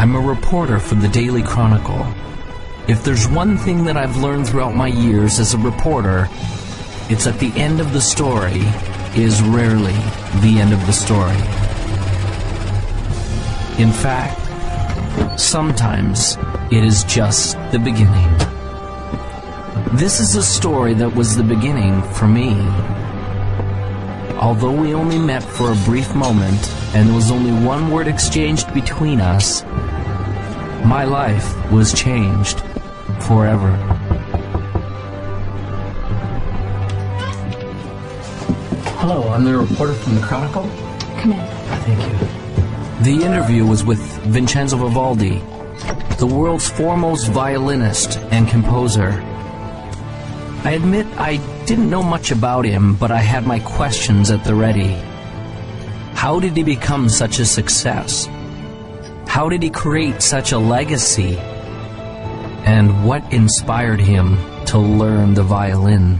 I'm a reporter for the Daily Chronicle. If there's one thing that I've learned throughout my years as a reporter, it's that the end of the story is rarely the end of the story. In fact, sometimes it is just the beginning. This is a story that was the beginning for me. Although we only met for a brief moment and there was only one word exchanged between us, my life was changed forever. Hello, I'm the reporter from the Chronicle. Come in. Thank you. The interview was with Vincenzo Vivaldi, the world's foremost violinist and composer. I admit I didn't know much about him, but I had my questions at the ready. How did he become such a success? How did he create such a legacy? And what inspired him to learn the violin?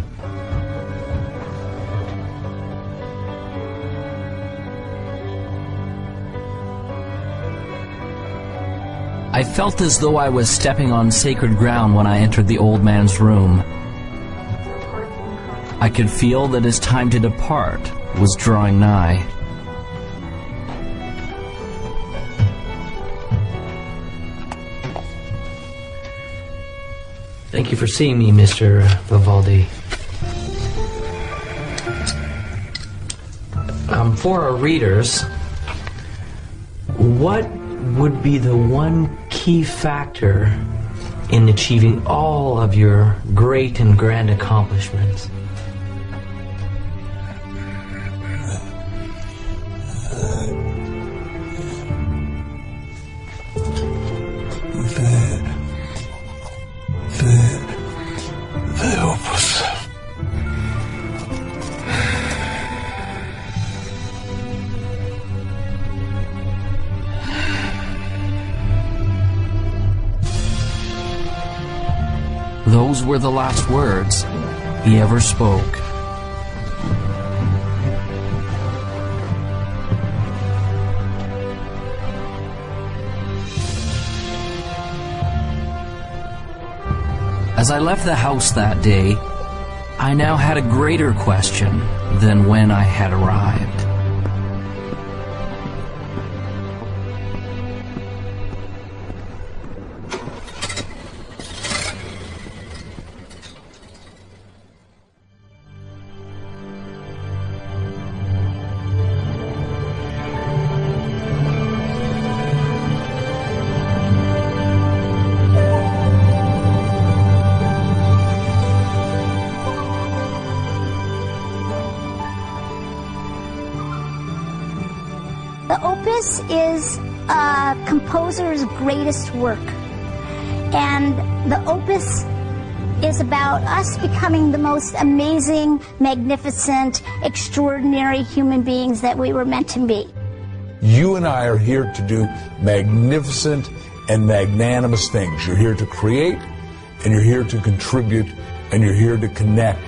I felt as though I was stepping on sacred ground when I entered the old man's room. I could feel that his time to depart was drawing nigh. Thank you for seeing me, Mr. Vivaldi. For our readers, what would be the one key factor in achieving all of your great and grand accomplishments? The Opus. Those were the last words he ever spoke. As I left the house that day, I now had a greater question than when I had arrived. The Opus is a composer's greatest work, and the Opus is about us becoming the most amazing, magnificent, extraordinary human beings that we were meant to be. You and I are here to do magnificent and magnanimous things. You're here to create, and you're here to contribute, and you're here to connect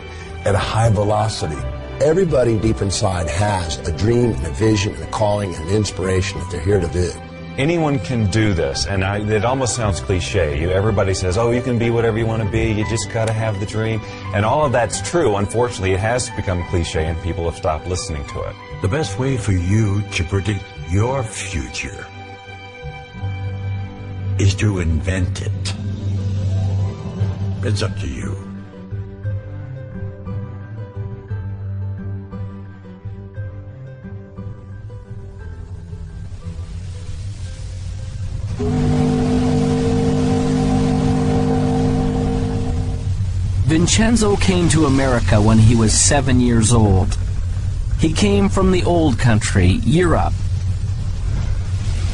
at a high velocity. Everybody deep inside has a dream and a vision and a calling and an inspiration that they're here to do. Anyone can do this, and it almost sounds cliche. Everybody says, oh, you can be whatever you want to be, you just got to have the dream. And all of that's true. Unfortunately, it has become cliche, and people have stopped listening to it. The best way for you to predict your future is to invent it. It's up to you. Vincenzo came to America when he was 7 years old. He came from the old country, Europe.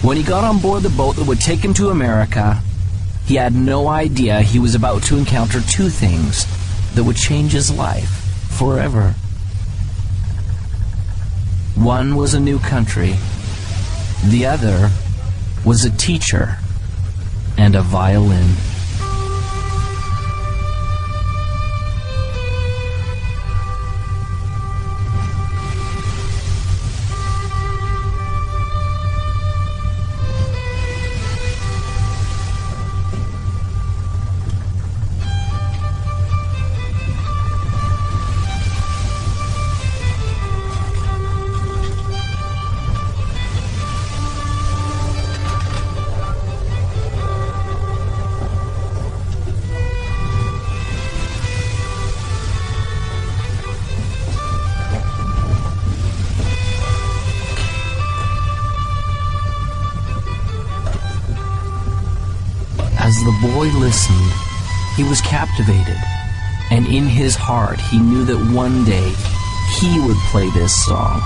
When he got on board the boat that would take him to America, he had no idea he was about to encounter two things that would change his life forever. One was a new country. The other was a teacher and a violin. the boy listened, he was captivated, and in his heart he knew that one day he would play this song.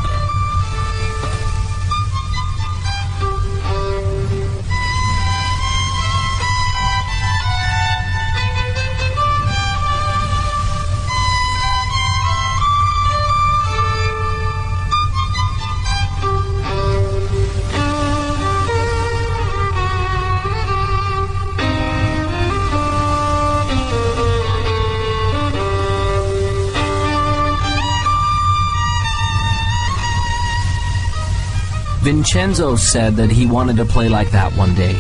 Vincenzo said that he wanted to play like that one day.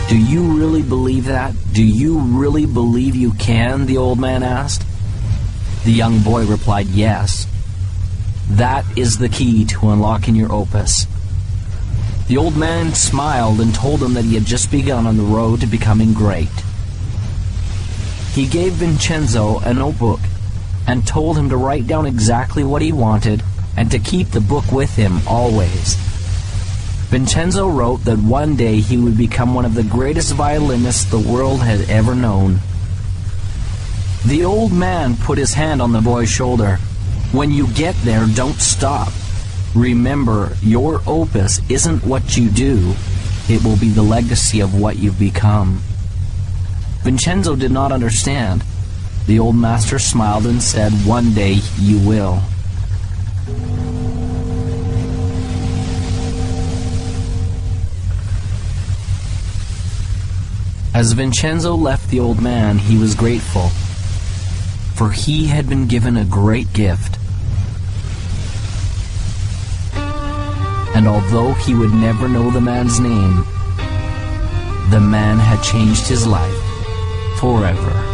Do you really believe that? Do you really believe you can? The old man asked. The young boy replied, yes. That is the key to unlocking your opus. The old man smiled and told him that he had just begun on the road to becoming great. He gave Vincenzo a notebook and told him to write down exactly what he wanted and to keep the book with him always. Vincenzo wrote that one day he would become one of the greatest violinists the world had ever known. The old man put his hand on the boy's shoulder. When you get there, don't stop. Remember, your opus isn't what you do. It will be the legacy of what you've become. Vincenzo did not understand. The old master smiled and said, one day you will. As Vincenzo left the old man, he was grateful, for he had been given a great gift. And although he would never know the man's name, the man had changed his life forever.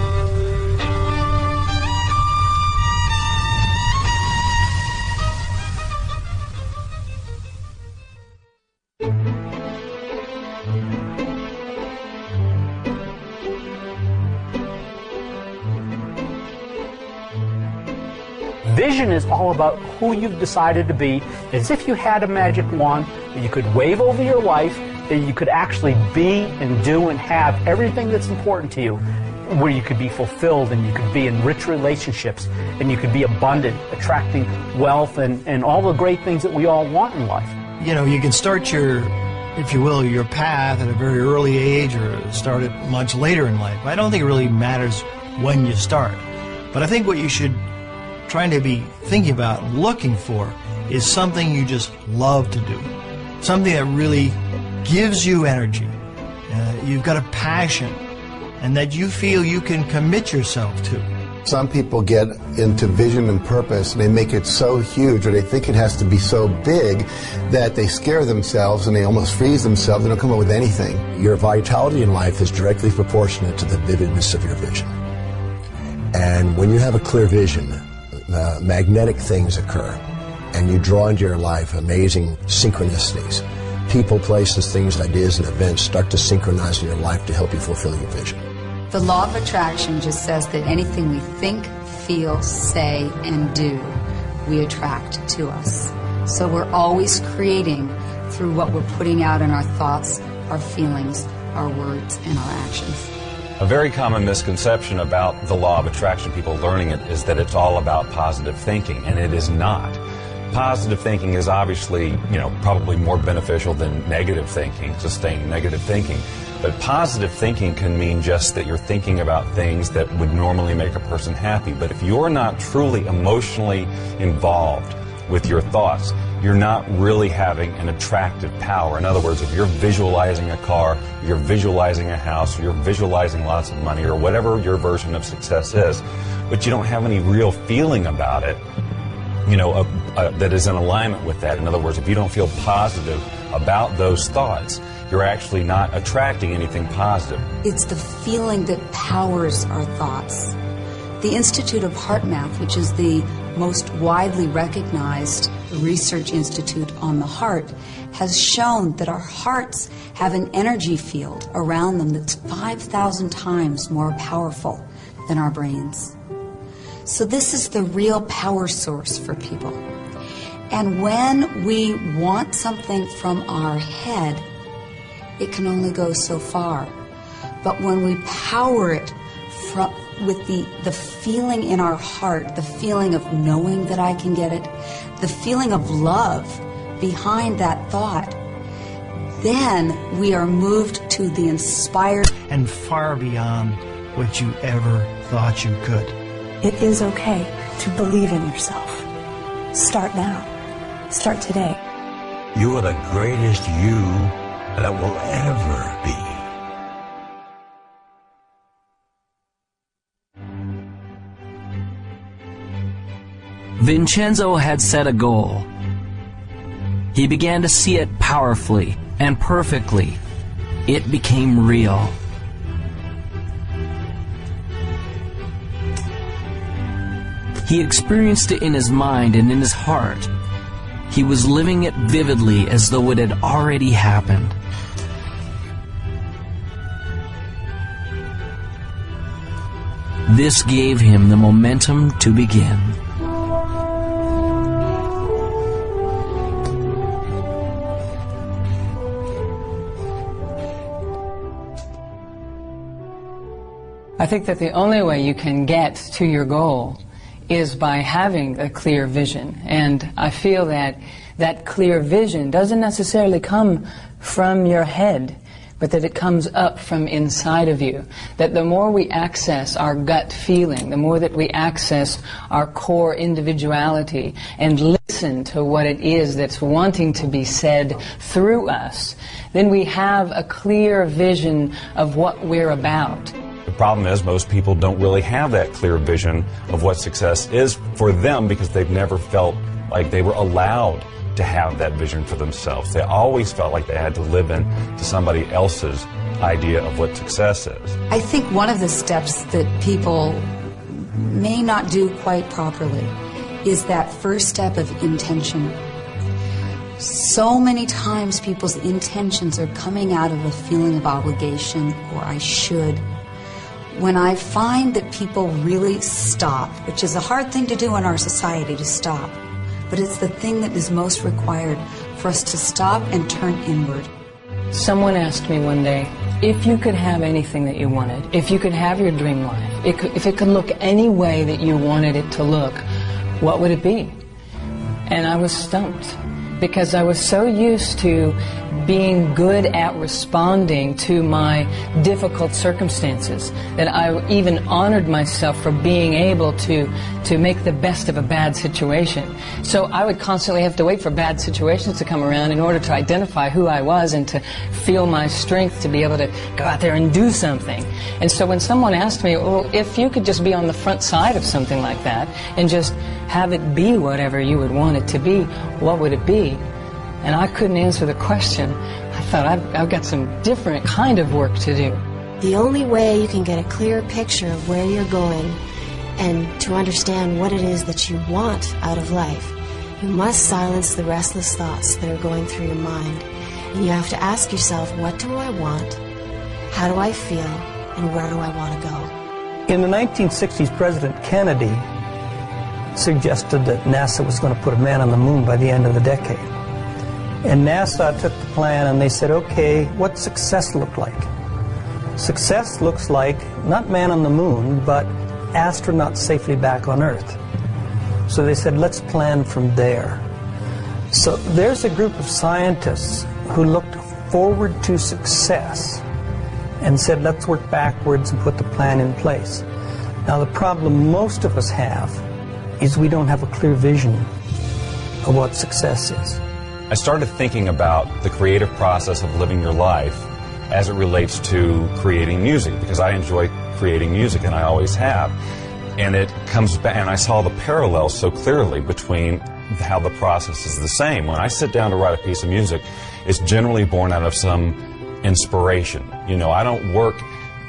Vision is all about who you've decided to be, as if you had a magic wand that you could wave over your life, that you could actually be and do and have everything that's important to you, where you could be fulfilled and you could be in rich relationships and you could be abundant, attracting wealth and all the great things that we all want in life. You know, you can start your, if you will, your path at a very early age or start it much later in life. I don't think it really matters when you start. But I think what you should trying to be thinking about, looking for, is something you just love to do. Something that really gives you energy. You've got a passion, and that you feel you can commit yourself to. Some people get into vision and purpose, and they make it so huge, or they think it has to be so big, that they scare themselves and they almost freeze themselves. They don't come up with anything. Your vitality in life is directly proportionate to the vividness of your vision. And when you have a clear vision, magnetic things occur, and you draw into your life amazing synchronicities. People, places, things, ideas, and events start to synchronize in your life to help you fulfill your vision. The law of attraction just says that anything we think, feel, say, and do, we attract to us. So we're always creating through what we're putting out in our thoughts, our feelings, our words, and our actions. A very common misconception about the law of attraction, people learning it, is that it's all about positive thinking, and it is not. Positive thinking is obviously, probably more beneficial than negative thinking, sustained negative thinking. But positive thinking can mean just that you're thinking about things that would normally make a person happy. But if you're not truly emotionally involved with your thoughts, you're not really having an attractive power. In other words, if you're visualizing a car, you're visualizing a house, you're visualizing lots of money, or whatever your version of success is, but you don't have any real feeling about it, that is in alignment with that. In other words, if you don't feel positive about those thoughts, you're actually not attracting anything positive. It's the feeling that powers our thoughts. The Institute of Heart Math, which is the most widely recognized research institute on the heart, has shown that our hearts have an energy field around them that's 5,000 times more powerful than our brains. So this is the real power source for people. And when we want something from our head, it can only go so far. But when we power it with the feeling in our heart, the feeling of knowing that I can get it, the feeling of love behind that thought, then we are moved to the inspired and far beyond what you ever thought you could. It is okay to believe in yourself. Start now. Start today. You are the greatest you that will ever be. Vincenzo had set a goal. He began to see it powerfully and perfectly. It became real. He experienced it in his mind and in his heart. He was living it vividly as though it had already happened. This gave him the momentum to begin. I think that the only way you can get to your goal is by having a clear vision. And I feel that that clear vision doesn't necessarily come from your head, but that it comes up from inside of you. That the more we access our gut feeling, the more that we access our core individuality and listen to what it is that's wanting to be said through us, then we have a clear vision of what we're about. The problem is most people don't really have that clear vision of what success is for them because they've never felt like they were allowed to have that vision for themselves. They always felt like they had to live in to somebody else's idea of what success is. I think one of the steps that people may not do quite properly is that first step of intention. So many times people's intentions are coming out of a feeling of obligation or I should. When I find that people really stop, which is a hard thing to do in our society to stop, but it's the thing that is most required for us to stop and turn inward. Someone asked me one day, if you could have anything that you wanted, if you could have your dream life, if it could look any way that you wanted it to look, what would it be? And I was stumped because I was so used to being good at responding to my difficult circumstances that I even honored myself for being able to make the best of a bad situation. So I would constantly have to wait for bad situations to come around in order to identify who I was and to feel my strength to be able to go out there and do something. And so when someone asked me, well, if you could just be on the front side of something like that and just have it be whatever you would want it to be, what would it be? And I couldn't answer the question. I thought, I've got some different kind of work to do. The only way you can get a clear picture of where you're going and to understand what it is that you want out of life, you must silence the restless thoughts that are going through your mind. And you have to ask yourself, what do I want? How do I feel? And where do I want to go? In the 1960s, President Kennedy suggested that NASA was going to put a man on the moon by the end of the decade. And NASA took the plan and they said, okay, what success look like? Success looks like not man on the moon, but astronauts safely back on Earth. So they said, let's plan from there. So there's a group of scientists who looked forward to success and said, let's work backwards and put the plan in place. Now the problem most of us have is we don't have a clear vision of what success is. I started thinking about the creative process of living your life as it relates to creating music, because I enjoy creating music and I always have. And it comes back, and I saw the parallels so clearly between how the process is the same. When I sit down to write a piece of music, it's generally born out of some inspiration. You know, I don't work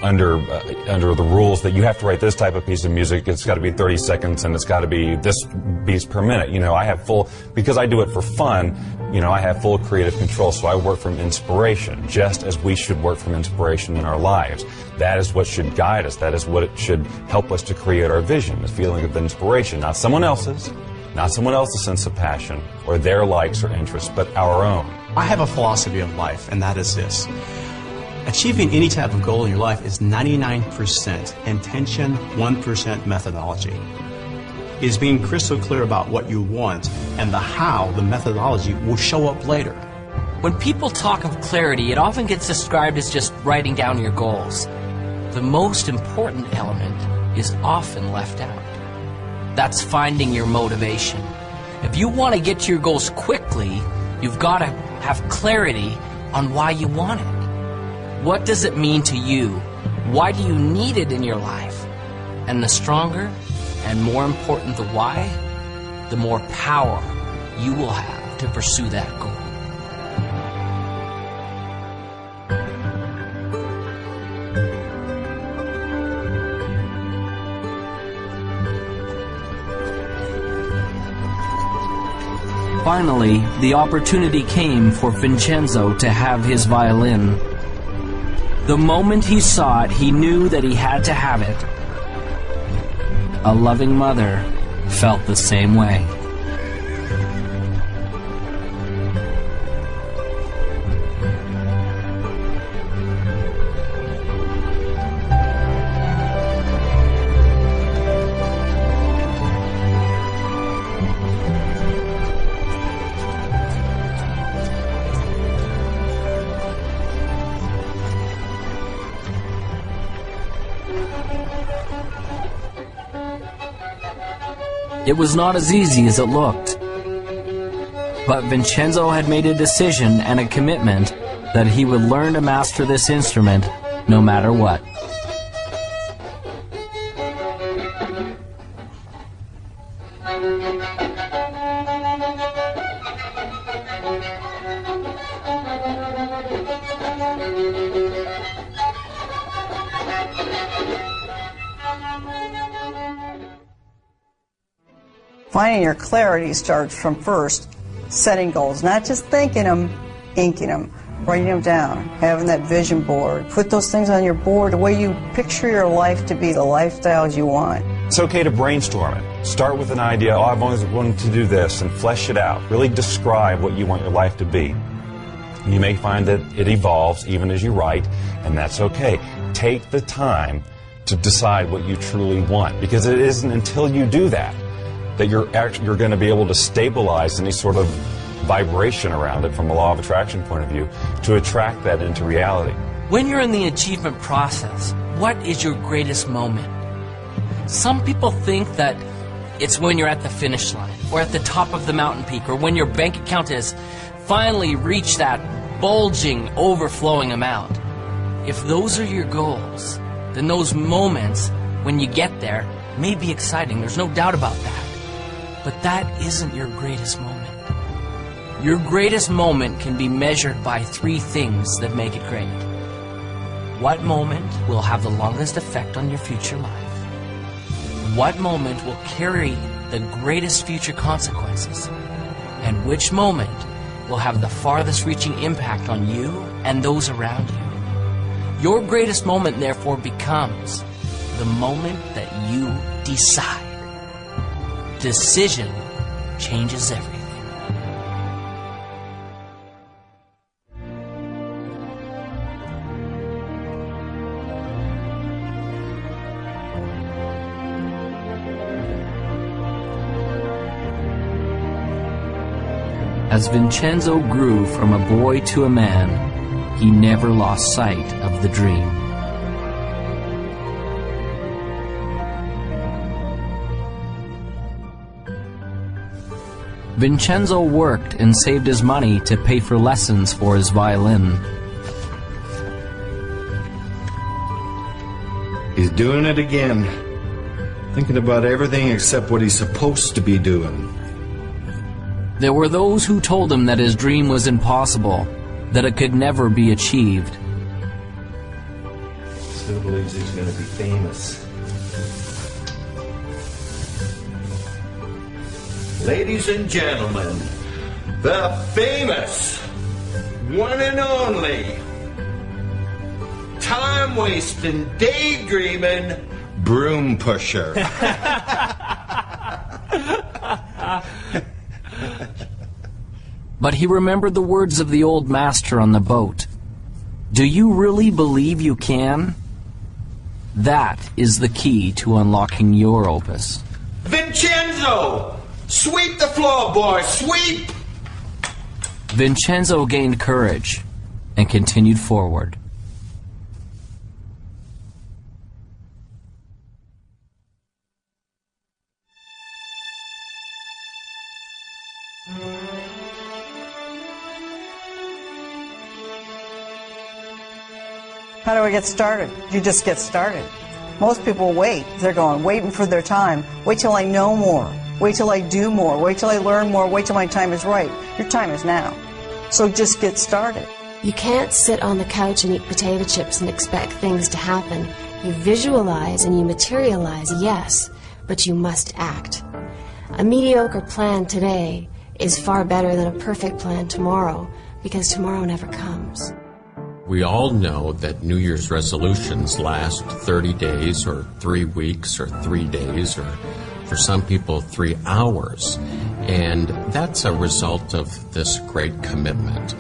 under the rules that you have to write this type of piece of music, it's got to be 30 seconds and it's got to be this beats per minute. You know, I have full, because I do it for fun, you know, I have full creative control, so I work from inspiration, just as we should work from inspiration in our lives. That is what should guide us. That is what it should help us to create our vision, the feeling of inspiration, not someone else's sense of passion or their likes or interests, but our own. I have a philosophy of life, and that is this. Achieving any type of goal in your life is 99% intention, 1% methodology. It is being crystal clear about what you want, and the how, the methodology, will show up later. When people talk of clarity, it often gets described as just writing down your goals. The most important element is often left out. That's finding your motivation. If you want to get to your goals quickly, you've got to have clarity on why you want it. What does it mean to you? Why do you need it in your life? And the stronger and more important the why, the more power you will have to pursue that goal. Finally, the opportunity came for Vincenzo to have his violin. The moment he saw it, he knew that he had to have it. A loving mother felt the same way. It was not as easy as it looked. But Vincenzo had made a decision and a commitment that he would learn to master this instrument no matter what. Finding your clarity starts from first setting goals, not just thinking them, inking them, writing them down, having that vision board. Put those things on your board the way you picture your life to be, the lifestyles you want. It's okay to brainstorm it. Start with an idea, oh, I've always wanted to do this, and flesh it out. Really describe what you want your life to be. You may find that it evolves even as you write, and that's okay. Take the time to decide what you truly want, because it isn't until you do that that you're going to be able to stabilize any sort of vibration around it from a law of attraction point of view to attract that into reality. When you're in the achievement process, what is your greatest moment? Some people think that it's when you're at the finish line or at the top of the mountain peak or when your bank account has finally reached that bulging, overflowing amount. If those are your goals, then those moments when you get there may be exciting. There's no doubt about that. But that isn't your greatest moment. Your greatest moment can be measured by three things that make it great. What moment will have the longest effect on your future life? What moment will carry the greatest future consequences? And which moment will have the farthest reaching impact on you and those around you? Your greatest moment, therefore, becomes the moment that you decide. Decision changes everything. As Vincenzo grew from a boy to a man, he never lost sight of the dream. Vincenzo worked and saved his money to pay for lessons for his violin. He's doing it again. Thinking about everything except what he's supposed to be doing. There were those who told him that his dream was impossible, that it could never be achieved. Still believes he's going to be famous. Ladies and gentlemen, the famous, one and only, time-wasting, daydreaming, broom pusher. But he remembered the words of the old master on the boat. Do you really believe you can? That is the key to unlocking your opus. Vincenzo! Sweep the floor, boy! Sweep! Vincenzo gained courage and continued forward. How do I get started? You just get started. Most people wait. They're waiting for their time. Wait till I know more. Wait till I do more. Wait till I learn more. Wait till my time is right. Your time is now. So just get started. You can't sit on the couch and eat potato chips and expect things to happen. You visualize and you materialize, yes, but you must act. A mediocre plan today is far better than a perfect plan tomorrow, because tomorrow never comes. We all know that New Year's resolutions last 30 days or 3 weeks or 3 days or for some people 3 hours. And that's a result of this great commitment.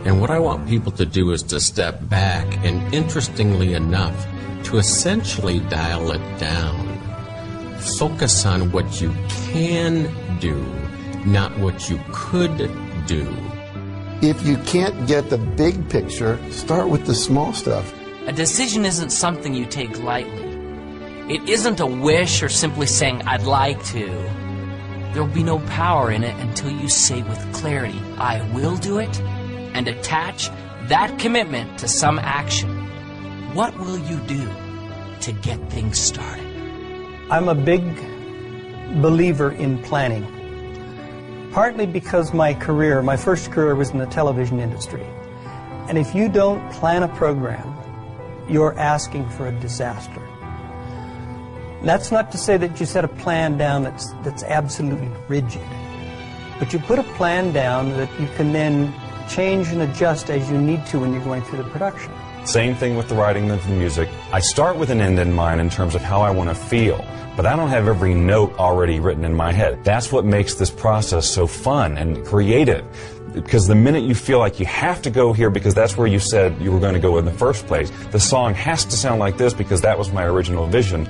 And what I want people to do is to step back and, interestingly enough, to essentially dial it down. Focus on what you can do, not what you could do. If you can't get the big picture, start with the small stuff. A decision isn't something you take lightly. It isn't a wish or simply saying, I'd like to. There will be no power in it until you say with clarity, I will do it, and attach that commitment to some action. What will you do to get things started? I'm a big believer in planning. Partly because my first career was in the television industry. And if you don't plan a program, you're asking for a disaster. That's not to say that you set a plan down that's absolutely rigid. But you put a plan down that you can then change and adjust as you need to when you're going through the production. Same thing with the writing of the music. I start with an end in mind in terms of how I want to feel. But I don't have every note already written in my head. That's what makes this process so fun and creative. Because the minute you feel like you have to go here because that's where you said you were going to go in the first place, the song has to sound like this because that was my original vision,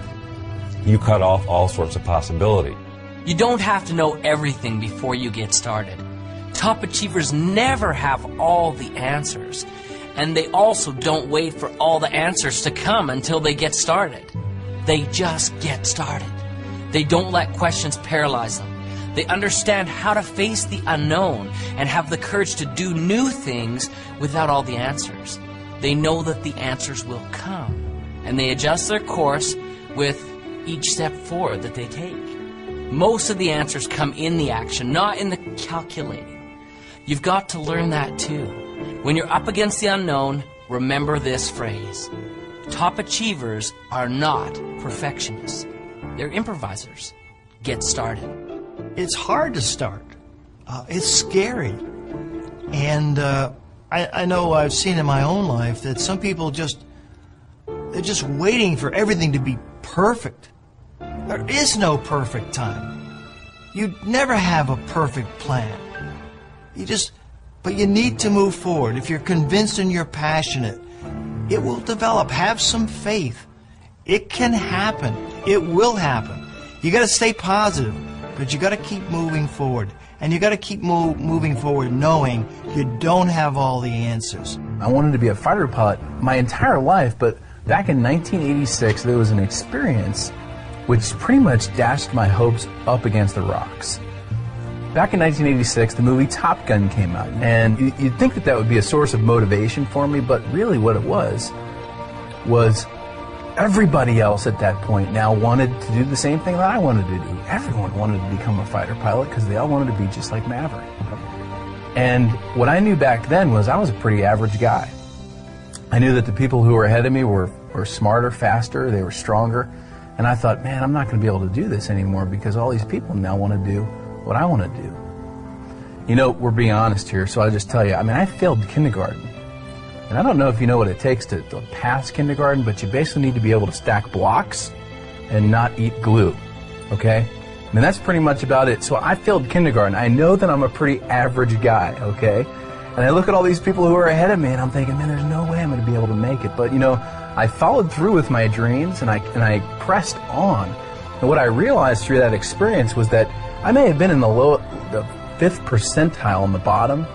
you cut off all sorts of possibility. You don't have to know everything before you get started. Top achievers never have all the answers. And they also don't wait for all the answers to come until they get started. They just get started. They don't let questions paralyze them. They understand how to face the unknown and have the courage to do new things without all the answers. They know that the answers will come, and they adjust their course with each step forward that they take. Most of the answers come in the action, not in the calculating. You've got to learn that too. When you're up against the unknown, remember this phrase. Top achievers are not perfectionists. They're improvisers. Get started. It's hard to start. It's scary. And I know I've seen in my own life that some people they're just waiting for everything to be perfect. There is no perfect time. You never have a perfect plan. But you need to move forward. If you're convinced and you're passionate, it will develop. Have some faith. It can happen. It will happen. You got to stay positive, but you got to keep moving forward. And you got to keep moving forward knowing you don't have all the answers. I wanted to be a fighter pilot my entire life, but back in 1986 there was an experience which pretty much dashed my hopes up against the rocks. Back in 1986, the movie Top Gun came out, and you'd think that would be a source of motivation for me, but really what it was everybody else at that point now wanted to do the same thing that I wanted to do. Everyone wanted to become a fighter pilot because they all wanted to be just like Maverick. And what I knew back then was I was a pretty average guy. I knew that the people who were ahead of me were smarter, faster, they were stronger, and I thought, man, I'm not going to be able to do this anymore because all these people now want to do what I want to do. You know, we're being honest here, so I'll just tell you, I mean, I failed kindergarten. And I don't know if you know what it takes to pass kindergarten, but you basically need to be able to stack blocks and not eat glue, okay? I mean, that's pretty much about it. So I failed kindergarten. I know that I'm a pretty average guy, okay? And I look at all these people who are ahead of me, and I'm thinking, man, there's no way I'm going to be able to make it. But, you know, I followed through with my dreams, and I pressed on. And what I realized through that experience was that I may have been in the 5th percentile on the bottom,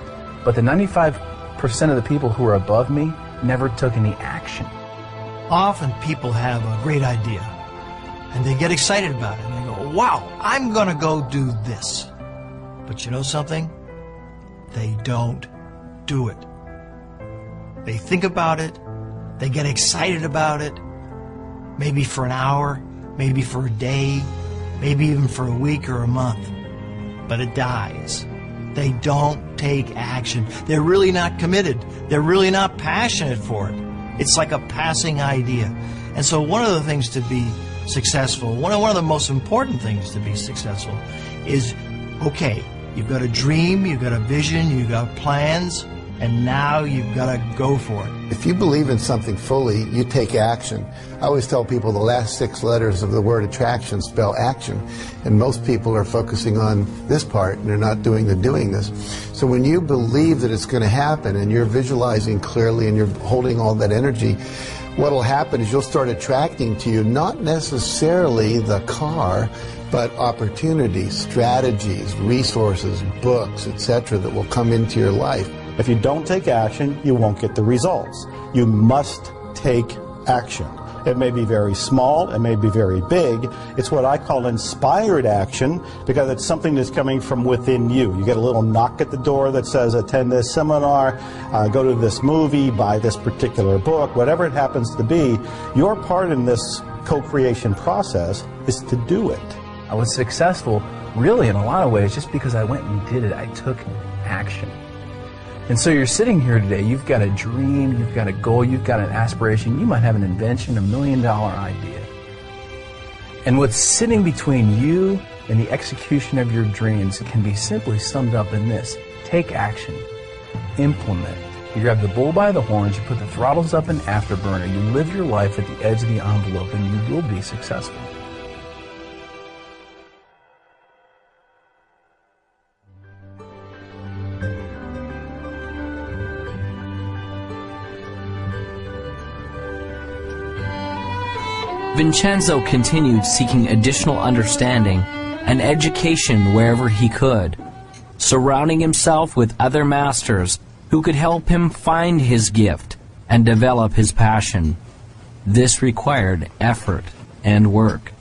but the 95% of the people who were above me never took any action. Often people have a great idea, and they get excited about it, and they go, wow, I'm going to go do this. But you know something? They don't do it. They think about it, they get excited about it, maybe for an hour, maybe for a day, maybe even for a week or a month, but it dies. They don't take action. They're really not committed. They're really not passionate for it. It's like a passing idea. And so one of the things to be successful, one of the most important things to be successful is, okay, you've got a dream, you've got a vision, you've got plans, and now you've got to go for it. If you believe in something fully, you take action. I always tell people the last 6 letters of the word attraction spell action, and most people are focusing on this part and they're not doing the doing this. So when you believe that it's going to happen and you're visualizing clearly and you're holding all that energy, what will happen is you'll start attracting to you not necessarily the car, but opportunities, strategies, resources, books, etc. that will come into your life. If you don't take action, you won't get the results. You must take action. It may be very small, it may be very big. It's what I call inspired action, because it's something that's coming from within you. You get a little knock at the door that says, attend this seminar, go to this movie, buy this particular book, whatever it happens to be. Your part in this co-creation process is to do it. I was successful, really, in a lot of ways, just because I went and did it. I took action. And so you're sitting here today, you've got a dream, you've got a goal, you've got an aspiration, you might have an invention, $1 million idea. And what's sitting between you and the execution of your dreams can be simply summed up in this: take action, implement. You grab the bull by the horns, you put the throttles up in afterburner, you live your life at the edge of the envelope, and you will be successful. Vincenzo continued seeking additional understanding and education wherever he could, surrounding himself with other masters who could help him find his gift and develop his passion. This required effort and work.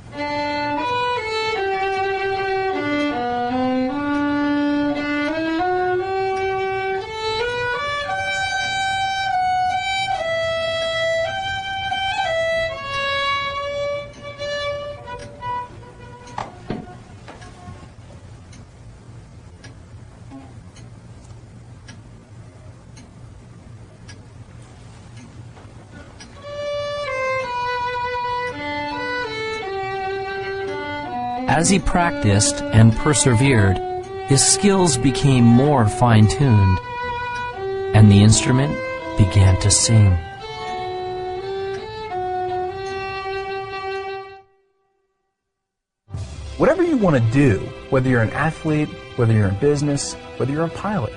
As he practiced and persevered, his skills became more fine-tuned, and the instrument began to sing. Whatever you want to do, whether you're an athlete, whether you're in business, whether you're a pilot,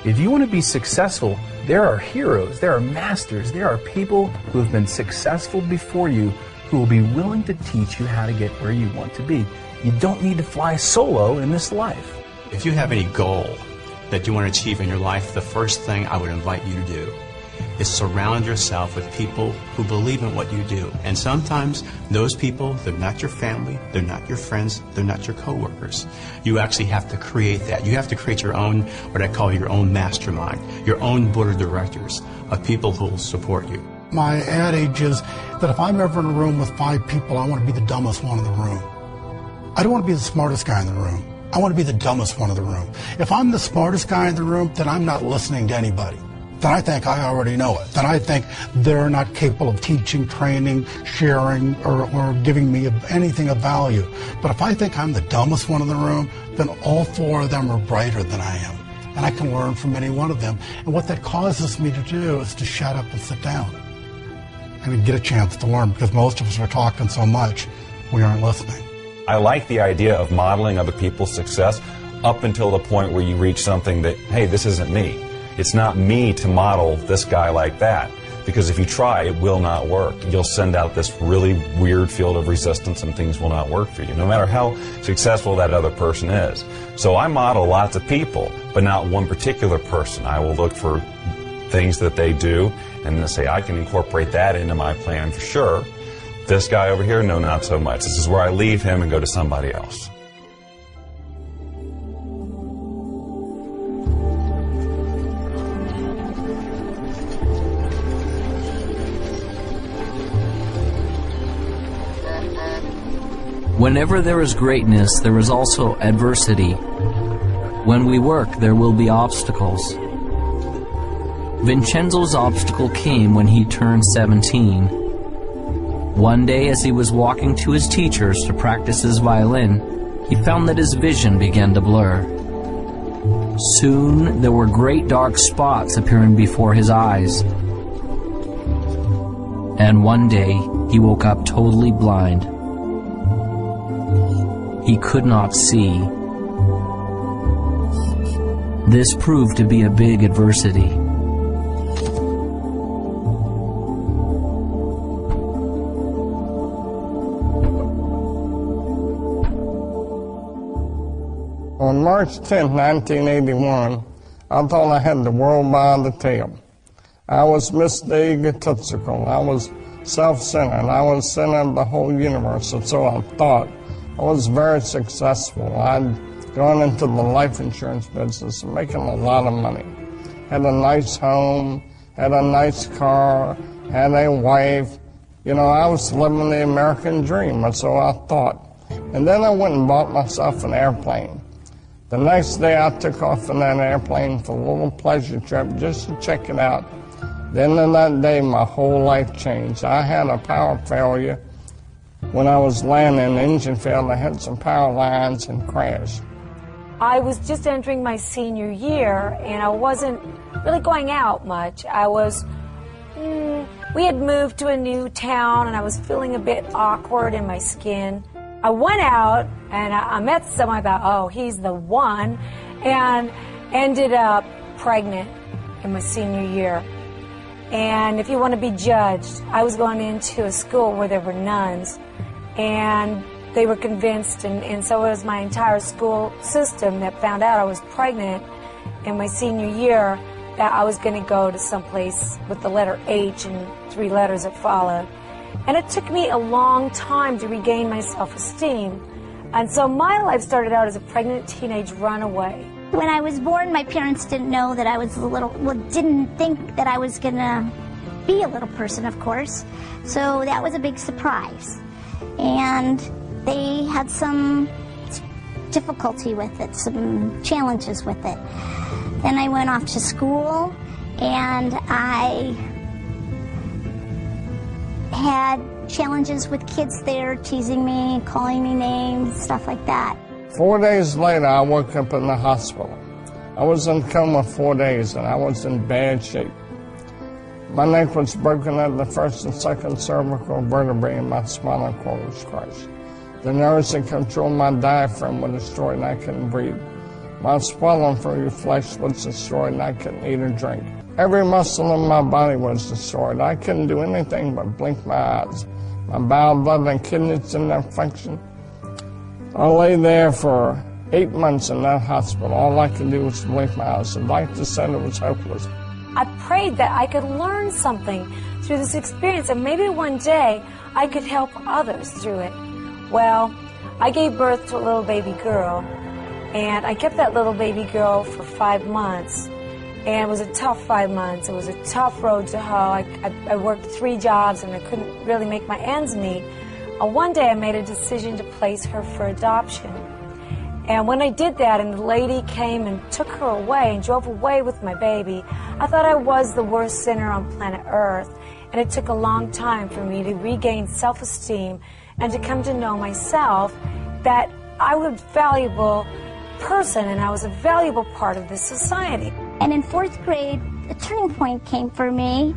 if you want to be successful, there are heroes, there are masters, there are people who have been successful before you who will be willing to teach you how to get where you want to be. You don't need to fly solo in this life. If you have any goal that you want to achieve in your life, the first thing I would invite you to do is surround yourself with people who believe in what you do. And sometimes those people, they're not your family, they're not your friends, they're not your coworkers. You actually have to create that. You have to create your own, what I call your own mastermind, your own board of directors of people who will support you. My adage is that if I'm ever in a room with 5 people, I want to be the dumbest one in the room. I don't want to be the smartest guy in the room. I want to be the dumbest one in the room. If I'm the smartest guy in the room, then I'm not listening to anybody. Then I think I already know it. Then I think they're not capable of teaching, training, sharing, or giving me anything of value. But if I think I'm the dumbest one in the room, then all 4 of them are brighter than I am. And I can learn from any one of them. And what that causes me to do is to shut up and sit down and get a chance to learn, because most of us are talking so much, we aren't listening. I like the idea of modeling other people's success up until the point where you reach something that, hey, this isn't me. It's not me to model this guy like that. Because if you try, it will not work. You'll send out this really weird field of resistance and things will not work for you, no matter how successful that other person is. So I model lots of people, but not one particular person. I will look for things that they do and then say, I can incorporate that into my plan for sure. This guy over here, no, not so much. This is where I leave him and go to somebody else. Whenever there is greatness, there is also adversity. When we work, there will be obstacles. Vincenzo's obstacle came when he turned 17. One day, as he was walking to his teacher's to practice his violin, he found that his vision began to blur. Soon, there were great dark spots appearing before his eyes. And one day, he woke up totally blind. He could not see. This proved to be a big adversity. On March 10, 1981, I thought I had the world by the tail. I was Mr. Egotistical. I was self-centered. I was center of the whole universe, and so I thought. I was very successful. I'd gone into the life insurance business, making a lot of money. Had a nice home, had a nice car, had a wife. You know, I was living the American dream, and so I thought. And then I went and bought myself an airplane. The next day I took off in that airplane for a little pleasure trip just to check it out. Then in that day, my whole life changed. I had a power failure. When I was landing, the engine failed. I had some power lines and crashed. I was just entering my senior year, and I wasn't really going out much. We had moved to a new town, and I was feeling a bit awkward in my skin. I went out, and I met someone I thought, oh, he's the one, and ended up pregnant in my senior year. And if you want to be judged, I was going into a school where there were nuns, and they were convinced, and so was my entire school system, that found out I was pregnant in my senior year, that I was going to go to someplace with the letter H and 3 letters that followed. And it took me a long time to regain my self-esteem. And so my life started out as a pregnant teenage runaway. When I was born, my parents didn't know that I was didn't think that I was going to be a little person, of course. So that was a big surprise. And they had some difficulty with it, some challenges with it. Then I went off to school, and I had challenges with kids there teasing me, calling me names, stuff like that. 4 days later, I woke up in the hospital. I was in coma 4 days, and I was in bad shape. My neck was broken at the first and second cervical vertebrae, and my spinal cord was crushed. The nerves that control my diaphragm were destroyed, and I couldn't breathe. My swelling from your flesh was destroyed, and I couldn't eat or drink. Every muscle in my body was destroyed. I couldn't do anything but blink my eyes. My bowel, blood, and kidneys didn't have function. I lay there for 8 months in that hospital. All I could do was blink my eyes. The doctor said it was hopeless. I prayed that I could learn something through this experience, and maybe one day I could help others through it. Well, I gave birth to a little baby girl, and I kept that little baby girl for 5 months. And it was a tough 5 months. It was a tough road to hoe. I worked 3 jobs, and I couldn't really make my ends meet. One day I made a decision to place her for adoption. And when I did that, and the lady came and took her away and drove away with my baby, I thought I was the worst sinner on planet Earth. And it took a long time for me to regain self-esteem and to come to know myself, that I was a valuable person and I was a valuable part of this society. And in 4th grade, a turning point came for me,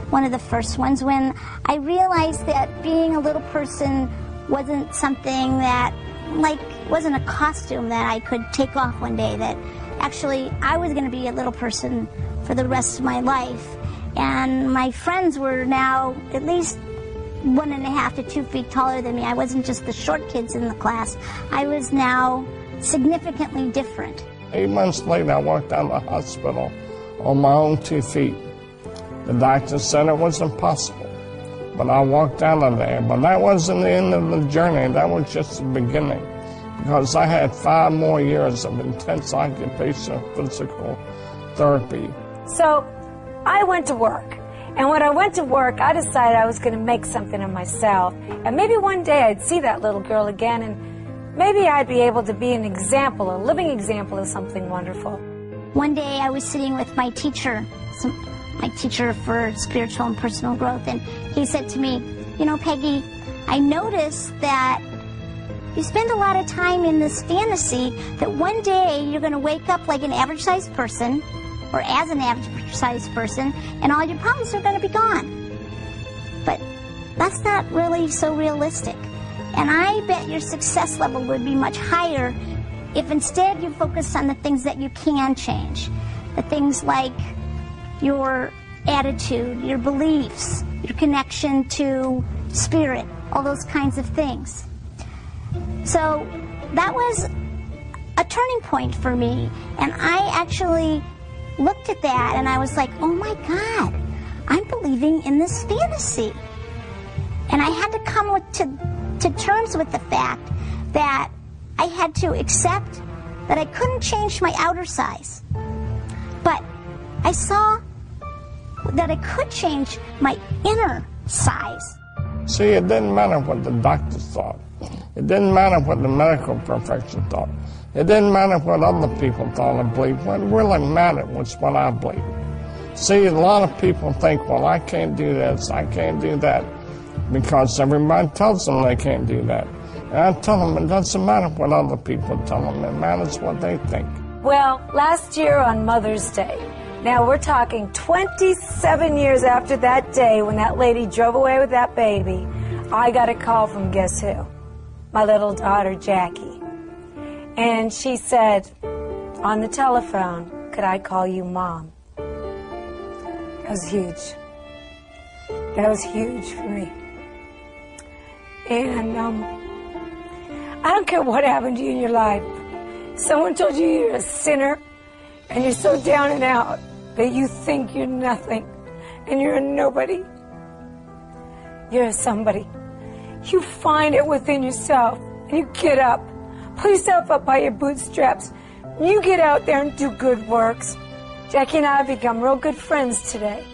one of the first ones, when I realized that being a little person wasn't something that, wasn't a costume that I could take off one day, that actually I was going to be a little person for the rest of my life. And my friends were now at least 1.5 to 2 feet taller than me. I wasn't just the short kids in the class. I was now significantly different. 8 months later, I walked out of the hospital on my own 2 feet. The doctor said it was impossible, but I walked out of there. But that wasn't the end of the journey. That was just the beginning, because I had 5 more years of intense occupational physical therapy. So I went to work. And when I went to work, I decided I was going to make something of myself. And maybe one day I'd see that little girl again, and maybe I'd be able to be an example, a living example of something wonderful. One day I was sitting with my teacher for spiritual and personal growth, and he said to me, you know, Peggy, I noticed that you spend a lot of time in this fantasy that one day you're going to wake up like an average-sized person, or as an average-sized person, and all your problems are going to be gone. But that's not really so realistic. And I bet your success level would be much higher if instead you focus on the things that you can change. The things like your attitude, your beliefs, your connection to spirit, all those kinds of things. So that was a turning point for me, and I actually looked at that and I was like, oh my God, I'm believing in this fantasy. And I had to come to terms with the fact that I had to accept that I couldn't change my outer size. But I saw that I could change my inner size. See, it didn't matter what the doctors thought. It didn't matter what the medical profession thought. It didn't matter what other people thought and believed. What really mattered was what I believed. See, a lot of people think, well, I can't do this, I can't do that, because everybody tells them they can't do that. And I tell them it doesn't matter what other people tell them, it matters what they think. Well, last year on Mother's Day, now we're talking 27 years after that day when that lady drove away with that baby, I got a call from guess who? My little daughter, Jackie. And she said on the telephone, could I call you Mom? That was huge. That was huge for me. And I don't care what happened to you in your life. Someone told you you're a sinner and you're so down and out that you think you're nothing and you're a nobody. You're a somebody. You find it within yourself and you get up. Pull yourself up by your bootstraps. You get out there and do good works. Jackie and I have become real good friends today.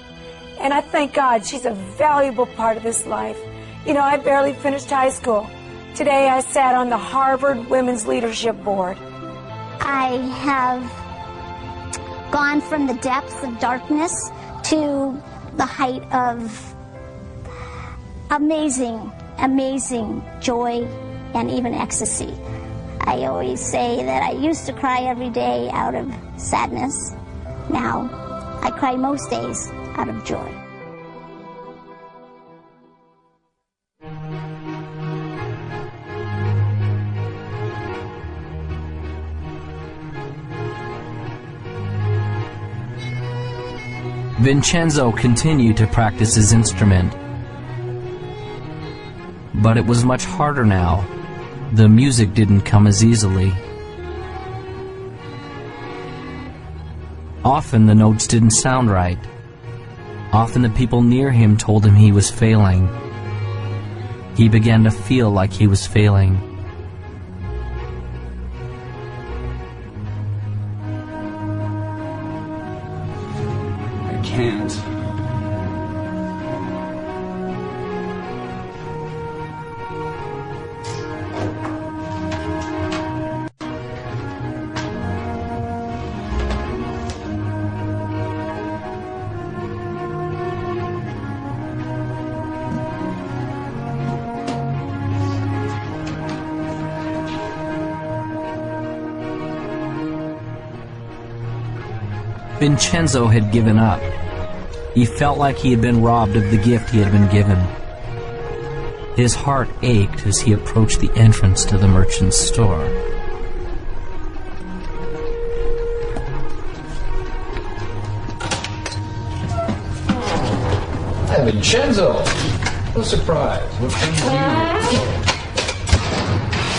And I thank God she's a valuable part of this life. You know, I barely finished high school. Today I sat on the Harvard Women's Leadership Board. I have gone from the depths of darkness to the height of amazing, amazing joy and even ecstasy. I always say that I used to cry every day out of sadness. Now, I cry most days out of joy. Vincenzo continued to practice his instrument, but it was much harder now. The music didn't come as easily. Often the notes didn't sound right. Often the people near him told him he was failing. He began to feel like he was failing. I can't. Vincenzo had given up. He felt like he had been robbed of the gift he had been given. His heart ached as he approached the entrance to the merchant's store. Vincenzo! What a surprise. What brings you here?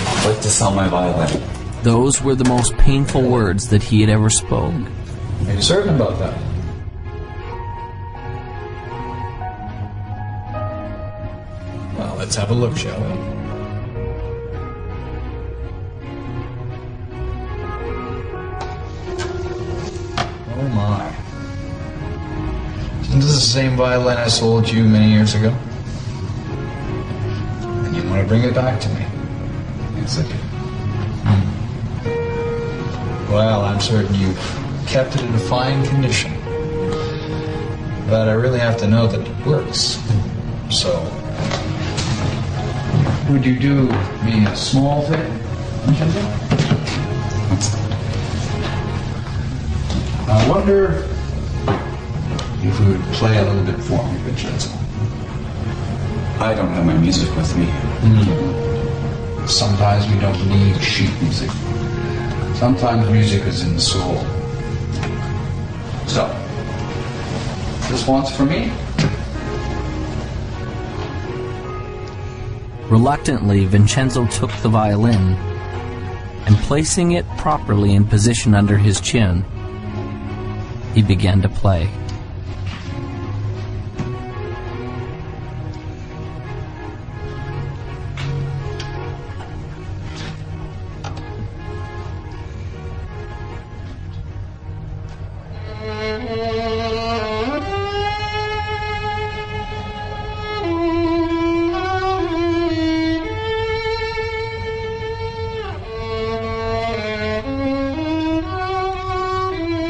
I'd like to sell my violin. Those were the most painful words that he had ever spoken. Are you certain about that? Well, let's have a look, shall we? Oh my. Isn't this the same violin I sold you many years ago? And you want to bring it back to me? Yes, I do. Well, I'm certain you've kept it in a fine condition. But I really have to know that it works. So, would you do me a small favor, Vincenzo? I wonder if you would play a little bit for me, Vincenzo. I don't have my music with me. Sometimes we don't need sheet music. Sometimes music is in the soul. So, this one's for me. Reluctantly, Vincenzo took the violin and, placing it properly in position under his chin, he began to play.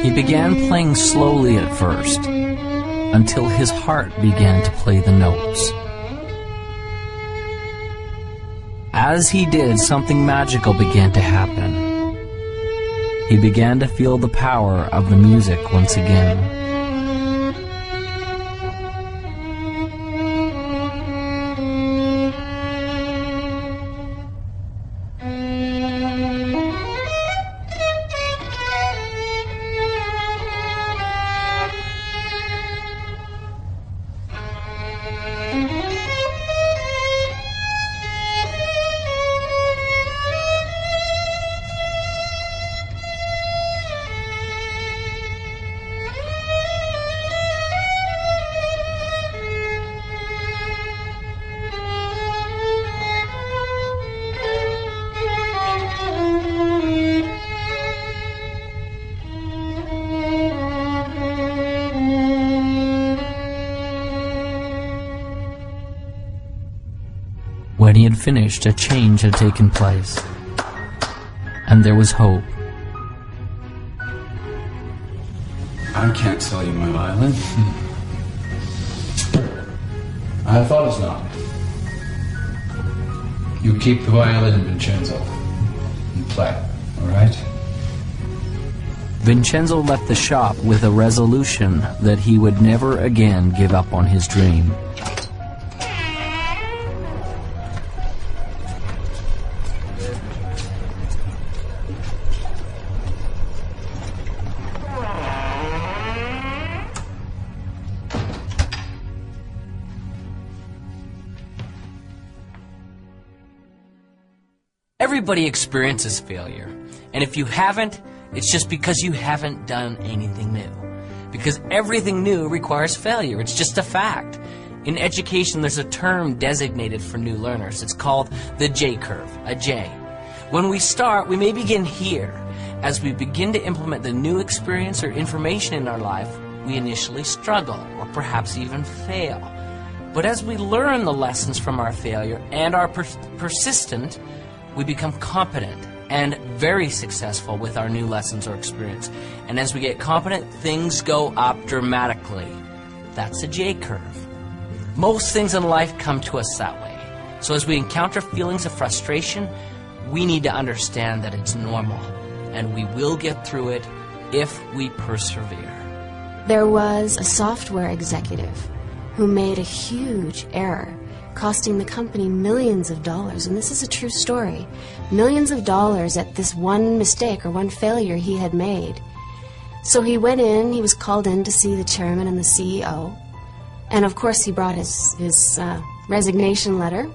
He began playing slowly at first, until his heart began to play the notes. As he did, something magical began to happen. He began to feel the power of the music once again. When he had finished, a change had taken place, and there was hope. I can't sell you my violin. I thought as not. You keep the violin, Vincenzo, and play, all right? Vincenzo left the shop with a resolution that he would never again give up on his dream. Everybody experiences failure, and if you haven't, it's just because you haven't done anything new. Because everything new requires failure. It's just a fact. In education, there's a term designated for new learners. It's called the J-curve, a J. When we start, we may begin here. As we begin to implement the new experience or information in our life, we initially struggle, or perhaps even fail. But as we learn the lessons from our failure and are persistent, we become competent and very successful with our new lessons or experience. And as we get competent, things go up dramatically. That's a J-curve. Most things in life come to us that way. So as we encounter feelings of frustration, we need to understand that it's normal, and we will get through it if we persevere. There was a software executive who made a huge error, costing the company millions of dollars, and this is a true story. Millions of dollars at this one mistake or one failure he had made. So he went in, he was called in to see the chairman and the CEO, And of course he brought his resignation letter,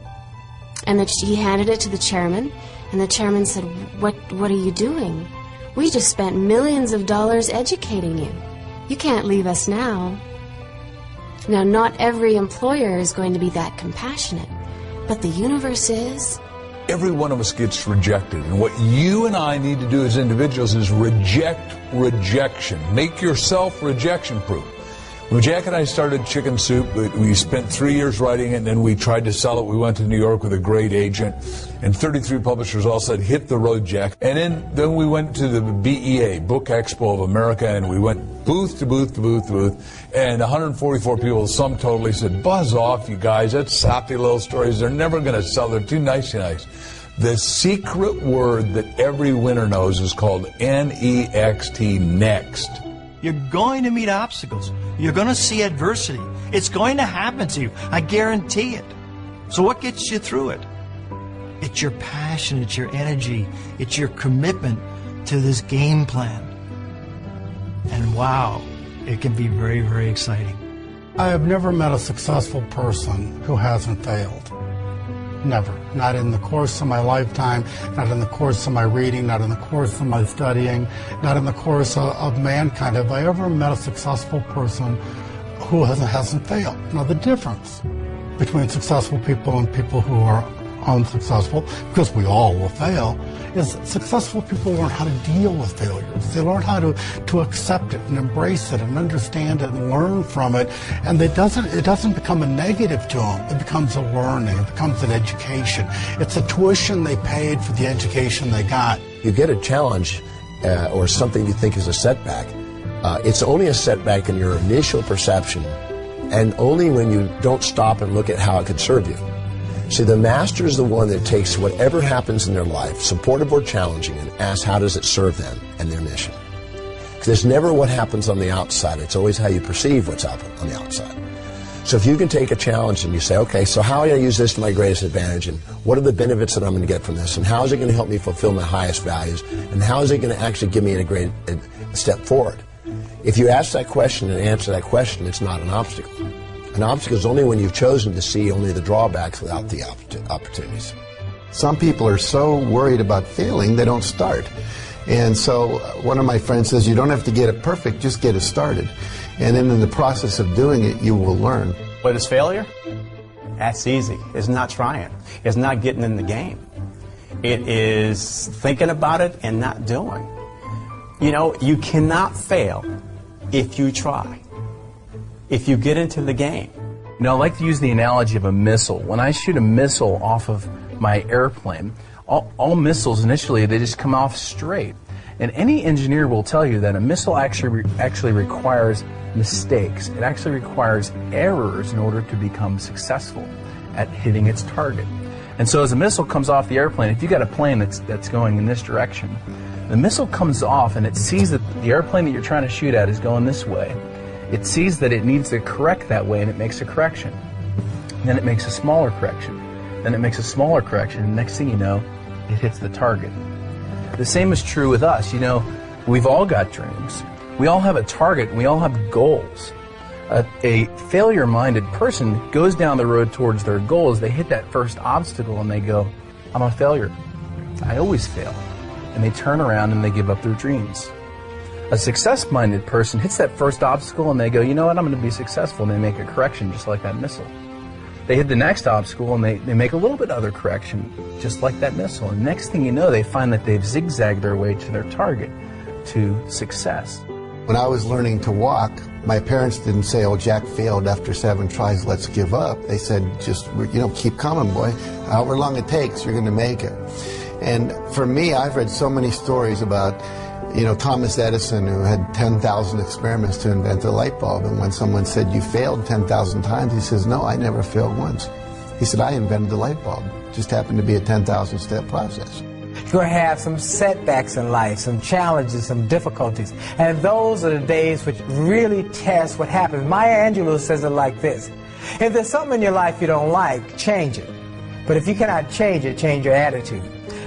and he handed it to the chairman, and the chairman said, what are you doing? We just spent millions of dollars educating you. You can't leave us now. Now, not every employer is going to be that compassionate, but the universe is. Every one of us gets rejected, and what you and I need to do as individuals is reject rejection. Make yourself rejection-proof. When Jack and I started Chicken Soup, we spent 3 years writing it, and then we tried to sell it. We went to New York with a great agent, and 33 publishers all said, hit the road, Jack. And then we went to the BEA, Book Expo of America, and we went booth to booth to booth to booth, and 144 people, sum totally, said, buzz off, you guys, that's sappy little stories. They're never going to sell. They're too nice. The secret word that every winner knows is called N-E-X-T, next. You're going to meet obstacles. You're going to see adversity. It's going to happen to you. I guarantee it. So what gets you through it? It's your passion. It's your energy. It's your commitment to this game plan. And wow, it can be very, very exciting. I have never met a successful person who hasn't failed. Never. Not in the course of my lifetime, not in the course of my reading, not in the course of my studying, not in the course of mankind. Have I ever met a successful person who hasn't failed? Now, the difference between successful people and people who are unsuccessful, because we all will fail, is successful people learn how to deal with failures. They learn how to accept it and embrace it and understand it and learn from it. And it doesn't become a negative to them. It becomes a learning. It becomes an education. It's a tuition they paid for the education they got. You get a challenge or something you think is a setback. It's only a setback in your initial perception, and only when you don't stop and look at how it could serve you. See, the master is the one that takes whatever happens in their life, supportive or challenging, and asks how does it serve them and their mission. Because it's never what happens on the outside. It's always how you perceive what's on the outside. So if you can take a challenge and you say, okay, so how are I going to use this to my greatest advantage, and what are the benefits that I'm going to get from this, and how is it going to help me fulfill my highest values, and how is it going to actually give me a great step forward? If you ask that question and answer that question, it's not an obstacle. An obstacle is only when you've chosen to see only the drawbacks without the opportunities. Some people are so worried about failing, they don't start. And so one of my friends says, you don't have to get it perfect, just get it started. And then in the process of doing it, you will learn. What is failure? That's easy. It's not trying. It's not getting in the game. It is thinking about it and not doing. You know, you cannot fail if you try. If you get into the game. You know, I like to use the analogy of a missile. When I shoot a missile off of my airplane, all missiles initially, they just come off straight. And any engineer will tell you that a missile actually requires mistakes. It actually requires errors in order to become successful at hitting its target. And so as a missile comes off the airplane, if you got a plane that's going in this direction, the missile comes off and it sees that the airplane that you're trying to shoot at is going this way. It sees that it needs to correct that way, and it makes a correction. Then it makes a smaller correction. Then it makes a smaller correction, and next thing you know, it hits the target. The same is true with us. You know, we've all got dreams. We all have a target, and we all have goals. A failure-minded person goes down the road towards their goals. They hit that first obstacle, and they go, I'm a failure. I always fail. And they turn around and they give up their dreams. A success-minded person hits that first obstacle and they go, you know what, I'm going to be successful, and they make a correction just like that missile. They hit the next obstacle and they make a little bit other correction just like that missile. And next thing you know, they find that they've zigzagged their way to their target, to success. When I was learning to walk, my parents didn't say, oh, Jack failed after 7 tries, let's give up. They said, just, keep coming, boy. However long it takes, you're going to make it. And for me, I've read so many stories about Thomas Edison, who had 10,000 experiments to invent the light bulb, and when someone said, you failed 10,000 times, he says, no, I never failed once. He said, I invented the light bulb. It just happened to be a 10,000-step process. You're going to have some setbacks in life, some challenges, some difficulties, and those are the days which really test what happens. Maya Angelou says it like this: if there's something in your life you don't like, change it. But if you cannot change it, change your attitude.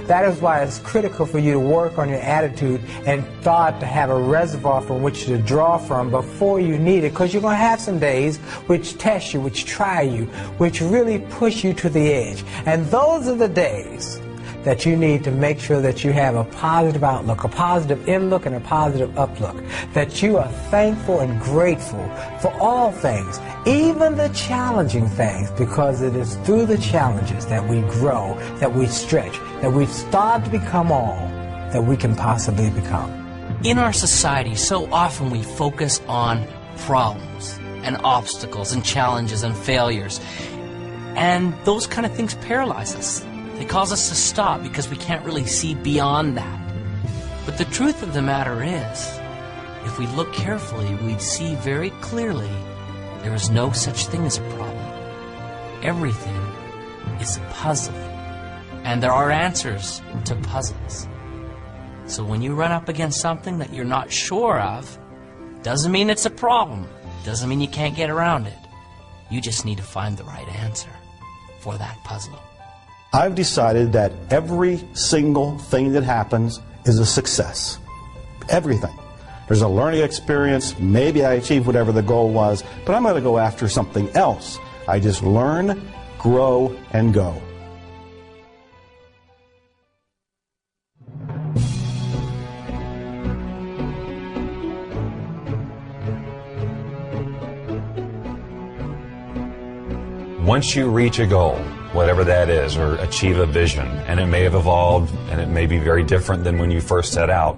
That is why it's critical for you to work on your attitude and thought, to have a reservoir from which to draw from before you need it, because you're going to have some days which test you, which try you, which really push you to the edge. And those are the days that you need to make sure that you have a positive outlook, a positive inlook and a positive uplook, that you are thankful and grateful for all things, even the challenging things, because it is through the challenges that we grow, that we stretch, that we start to become all that we can possibly become. In our society, so often we focus on problems and obstacles and challenges and failures, and those kind of things paralyze us. They cause us to stop because we can't really see beyond that. But the truth of the matter is, if we look carefully, we'd see very clearly there is no such thing as a problem. Everything is a puzzle. And there are answers to puzzles. So when you run up against something that you're not sure of, doesn't mean it's a problem. Doesn't mean you can't get around it. You just need to find the right answer for that puzzle. I've decided that every single thing that happens is a success. Everything. There's a learning experience, maybe I achieved whatever the goal was, but I'm going to go after something else. I just learn, grow, and go. Once you reach a goal, whatever that is, or achieve a vision, and it may have evolved and it may be very different than when you first set out,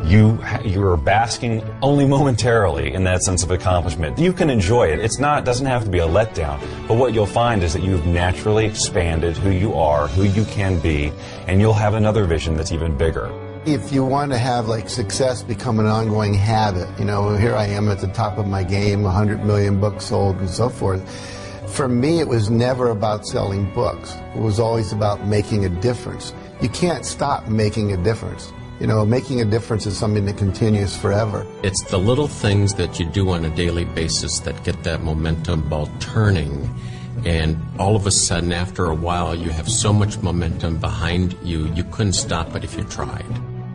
you're basking only momentarily in that sense of accomplishment. You can enjoy it. Doesn't have to be a letdown, but what you'll find is that you've naturally expanded who you are, who you can be, and you'll have another vision that's even bigger. If you want to have like success become an ongoing habit, here I am at the top of my game, 100 million books sold and so forth. For me, it was never about selling books. It was always about making a difference. You can't stop making a difference. Making a difference is something that continues forever. It's the little things that you do on a daily basis that get that momentum ball turning. And all of a sudden, after a while, you have so much momentum behind you, you couldn't stop it if you tried.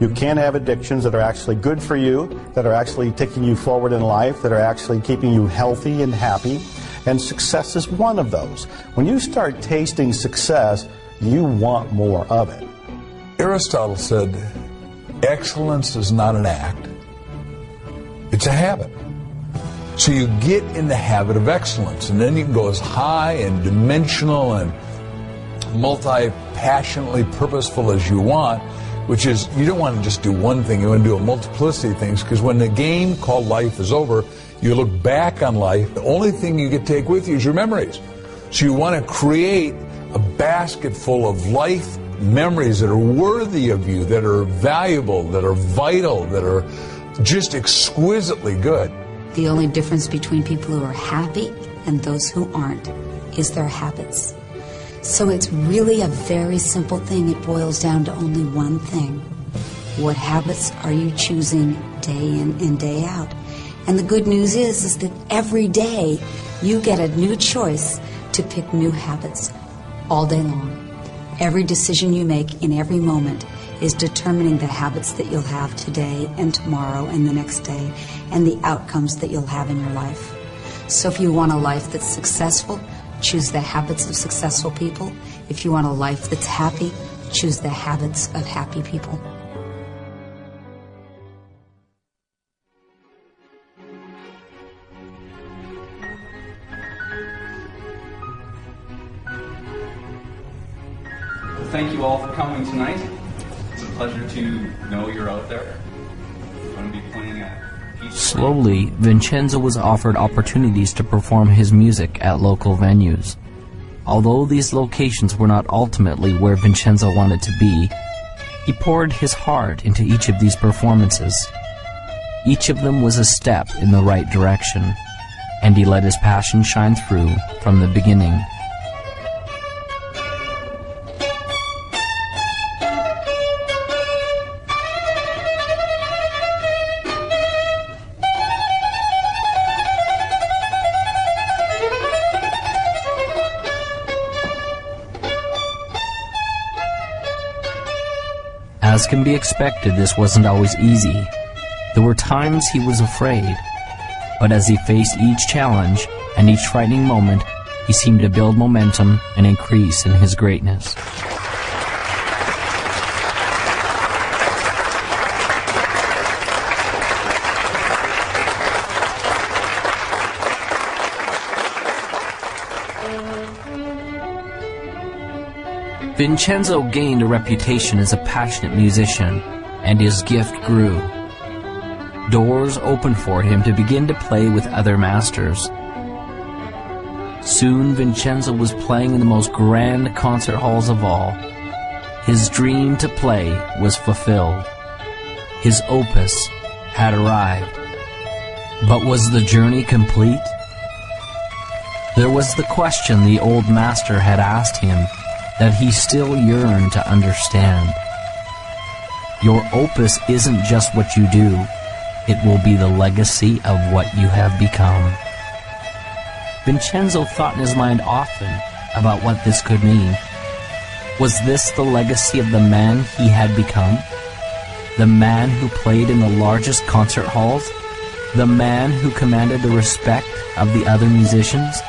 You can have addictions that are actually good for you, that are actually taking you forward in life, that are actually keeping you healthy and happy. And success is one of those. When you start tasting success, you want more of it. Aristotle said, excellence is not an act, it's a habit. So you get in the habit of excellence, and then you can go as high and dimensional and multi-passionately purposeful as you want, which is, you don't want to just do one thing, you want to do a multiplicity of things, because when the game called life is over, you look back on life, the only thing you can take with you is your memories. So you want to create a basket full of life memories that are worthy of you, that are valuable, that are vital, that are just exquisitely good. The only difference between people who are happy and those who aren't is their habits. So it's really a very simple thing. It boils down to only one thing. What habits are you choosing day in and day out? And the good news is that every day you get a new choice to pick new habits all day long. Every decision you make in every moment is determining the habits that you'll have today and tomorrow and the next day, and the outcomes that you'll have in your life. So if you want a life that's successful, choose the habits of successful people. If you want a life that's happy, choose the habits of happy people. Thank you all for coming tonight. It's a pleasure to know you're out there. I'm going to be playing a piece. Slowly, Vincenzo was offered opportunities to perform his music at local venues. Although these locations were not ultimately where Vincenzo wanted to be, he poured his heart into each of these performances. Each of them was a step in the right direction, and he let his passion shine through from the beginning. As can be expected, this wasn't always easy. There were times he was afraid, but as he faced each challenge and each frightening moment, he seemed to build momentum and increase in his greatness. Vincenzo gained a reputation as a passionate musician, and his gift grew. Doors opened for him to begin to play with other masters. Soon Vincenzo was playing in the most grand concert halls of all. His dream to play was fulfilled. His opus had arrived. But was the journey complete? There was the question the old master had asked him that he still yearned to understand. Your opus isn't just what you do, it will be the legacy of what you have become. Vincenzo thought in his mind often about what this could mean. Was this the legacy of the man he had become? The man who played in the largest concert halls? The man who commanded the respect of the other musicians?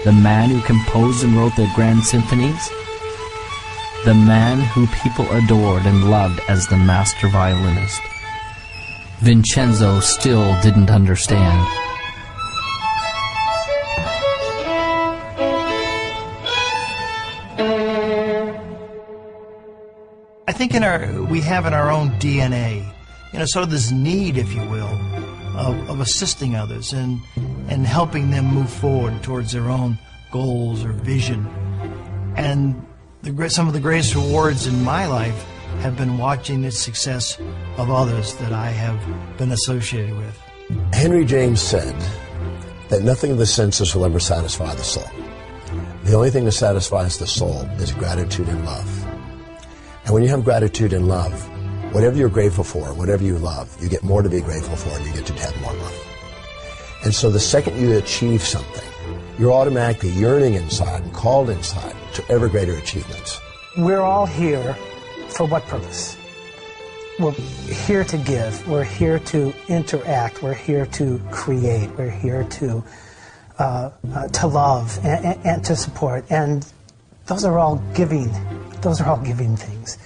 The man who composed and wrote the grand symphonies? The man who people adored and loved as the master violinist? Vincenzo still didn't understand. I think we have in our own DNA, sort of this need, if you will, of assisting others and helping them move forward towards their own goals or vision. And some of the greatest rewards in my life have been watching the success of others that I have been associated with. Henry James said that nothing of the senses will ever satisfy the soul. The only thing that satisfies the soul is gratitude and love. And when you have gratitude and love, whatever you're grateful for, whatever you love, you get more to be grateful for and you get to have more love. And so the second you achieve something, you're automatically yearning inside and called inside to ever greater achievements. We're all here for what purpose? We're here to give. We're here to interact. We're here to create. We're here to love and to support. And those are all giving. Those are all giving things.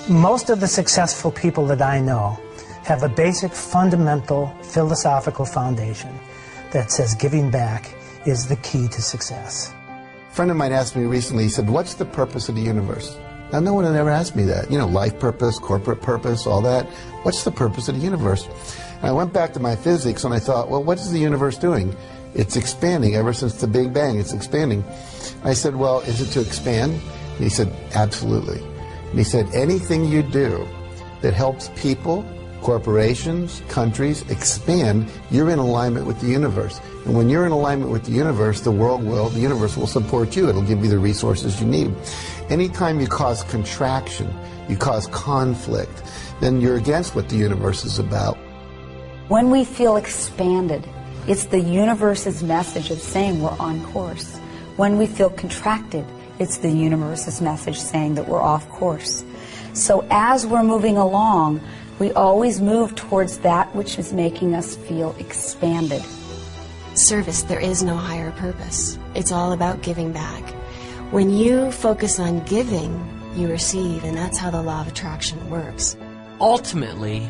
Most of the successful people that I know have a basic, fundamental, philosophical foundation that says giving back is the key to success. A friend of mine asked me recently, he said, what's the purpose of the universe? Now, no one had ever asked me that. Life purpose, corporate purpose, all that. What's the purpose of the universe? And I went back to my physics and I thought, well, what is the universe doing? It's expanding. Ever since the Big Bang, it's expanding. And I said, well, is it to expand? And he said, absolutely. And he said, anything you do that helps people, corporations, countries expand, you're in alignment with the universe. And when you're in alignment with the universe, the universe will support you. It'll give you the resources you need. Anytime you cause contraction, you cause conflict, then you're against what the universe is about. When we feel expanded, it's the universe's message of saying we're on course. When we feel contracted, it's the universe's message saying that we're off course. So as we're moving along, we always move towards that which is making us feel expanded. Service, there is no higher purpose. It's all about giving back. When you focus on giving, you receive, and that's how the law of attraction works. Ultimately,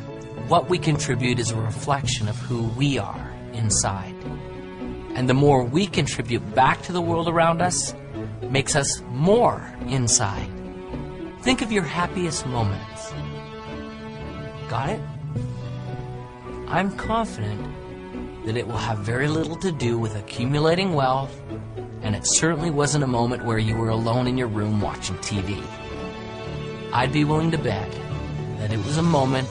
what we contribute is a reflection of who we are inside. And the more we contribute back to the world around us, makes us more inside. Think of your happiest moments. Got it? I'm confident that it will have very little to do with accumulating wealth, and it certainly wasn't a moment where you were alone in your room watching TV. I'd be willing to bet that it was a moment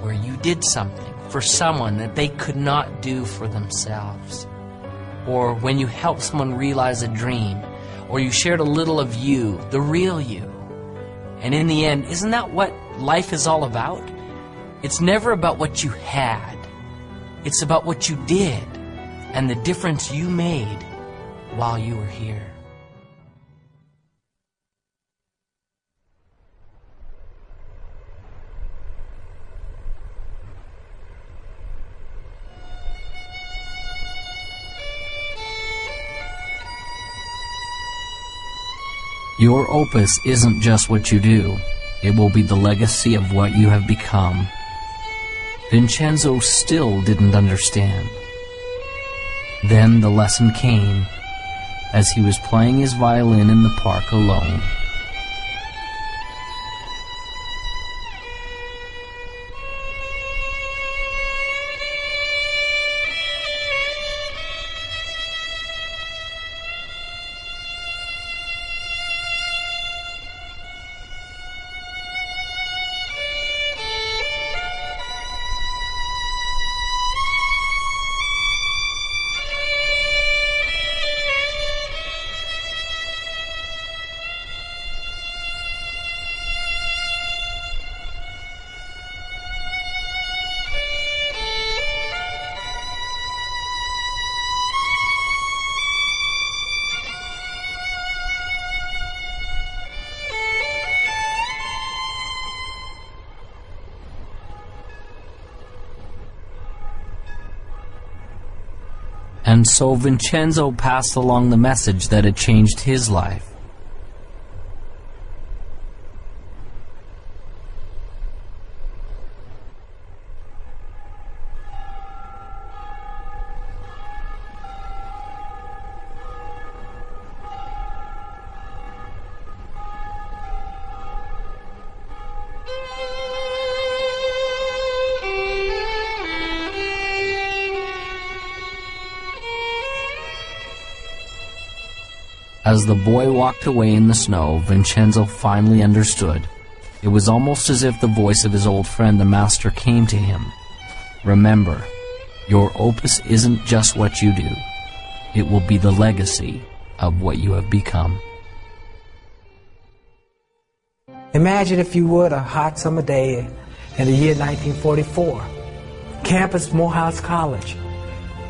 where you did something for someone that they could not do for themselves. Or when you helped someone realize a dream, or you shared a little of you, the real you. And in the end, isn't that what life is all about? It's never about what you had. It's about what you did and the difference you made while you were here. Your opus isn't just what you do. It will be the legacy of what you have become. Vincenzo still didn't understand. Then the lesson came as he was playing his violin in the park alone. And so Vincenzo passed along the message that had changed his life. As the boy walked away in the snow, Vincenzo finally understood. It was almost as if the voice of his old friend, the master, came to him. Remember, your opus isn't just what you do. It will be the legacy of what you have become. Imagine, if you would, a hot summer day in the year 1944. Campus, Morehouse College.